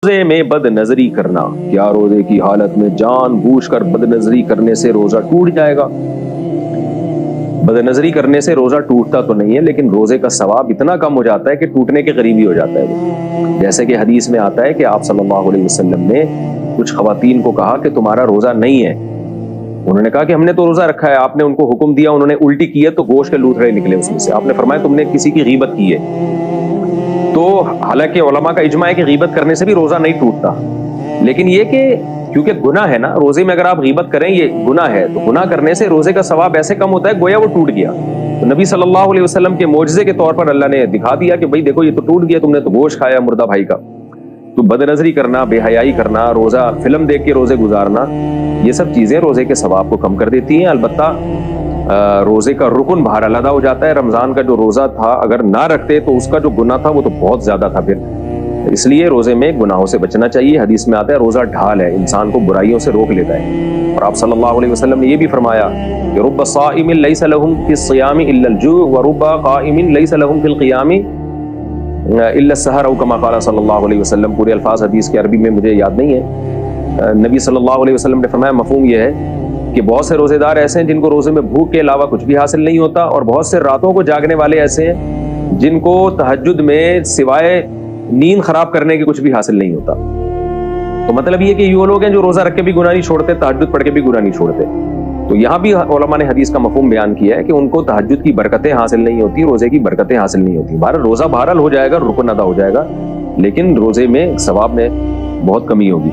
روزے میں بد نظری کرنا، کیا روزے کی حالت میں جان بوجھ کر بد نظری کرنے سے روزہ ٹوٹ جائے گا؟ بد نظری کرنے سے روزہ ٹوٹتا تو نہیں ہے، لیکن روزے کا ثواب اتنا کم ہو جاتا ہے کہ ٹوٹنے کے قریب ہی ہو جاتا ہے۔ جیسے کہ حدیث میں آتا ہے کہ آپ صلی اللہ علیہ وسلم نے کچھ خواتین کو کہا کہ تمہارا روزہ نہیں ہے۔ انہوں نے کہا کہ ہم نے تو روزہ رکھا ہے۔ آپ نے ان کو حکم دیا، انہوں نے الٹی کی ہے تو گوشت کے لوتھڑے نکلے اس میں سے۔ آپ نے فرمایا تم نے کسی کی غیبت کی ہے۔ تو حالانکہ علماء کا اجماع ہے کہ غیبت کرنے سے بھی روزہ نہیں ٹوٹتا، لیکن یہ کہ کیونکہ گناہ ہے نا، روزے میں اگر آپ غیبت کریں یہ گناہ ہے، تو گناہ کرنے سے روزے کا ثواب ایسے کم ہوتا ہے گویا وہ ٹوٹ گیا۔ تو نبی صلی اللہ علیہ وسلم کے معجزے کے طور پر اللہ نے دکھا دیا کہ بھئی دیکھو یہ تو ٹوٹ گیا، تم نے تو گوشت کھایا مردہ بھائی کا۔ تو بد نظری کرنا، بے حیائی کرنا، روزہ فلم دیکھ کے روزے گزارنا، یہ سب چیزیں روزے کے ثواب کو کم کر دیتی ہیں۔ البتہ روزے کا رکن باہر علیحدہ ہو جاتا ہے۔ رمضان کا جو روزہ تھا اگر نہ رکھتے تو اس کا جو گناہ تھا وہ تو بہت زیادہ تھا پھر، اس لیے روزے میں گناہوں سے بچنا چاہیے۔ حدیث میں آتا ہے روزہ ڈھال ہے، انسان کو برائیوں سے روک لیتا ہے۔ اور آپ صلی اللہ علیہ وسلم نے یہ بھی فرمایا کہ رب صائم لیس لهم فی الصیام الا الجوع ورب قائم لیس لهم فی القیام الا السحر، او کما قال صلی اللہ علیہ وسلم۔ پورے الفاظ حدیث کے عربی میں مجھے یاد نہیں ہے۔ نبی صلی اللہ علیہ وسلم نے فرمایا مفہوم یہ ہے کہ بہت سے روزے دار ایسے ہیں جن کو روزے میں بھوک کے علاوہ کچھ بھی حاصل نہیں ہوتا، اور بہت سے راتوں کو جاگنے والے ایسے ہیں جن کو تہجد میں سوائے نیند خراب کرنے کے کچھ بھی حاصل نہیں ہوتا۔ تو مطلب یہ کہ وہ لوگ ہیں جو روزہ رکھ کے بھی گناہ نہیں چھوڑتے، تہجد پڑھ کے بھی گناہ نہیں چھوڑتے۔ تو یہاں بھی علماء نے حدیث کا مفہوم بیان کیا ہے کہ ان کو تہجد کی برکتیں حاصل نہیں ہوتی، روزے کی برکتیں حاصل نہیں ہوتی۔ بہرحال روزہ بہرحال ہو جائے گا، رکن ادا ہو جائے گا، لیکن روزے میں ثواب میں بہت کمی ہوگی۔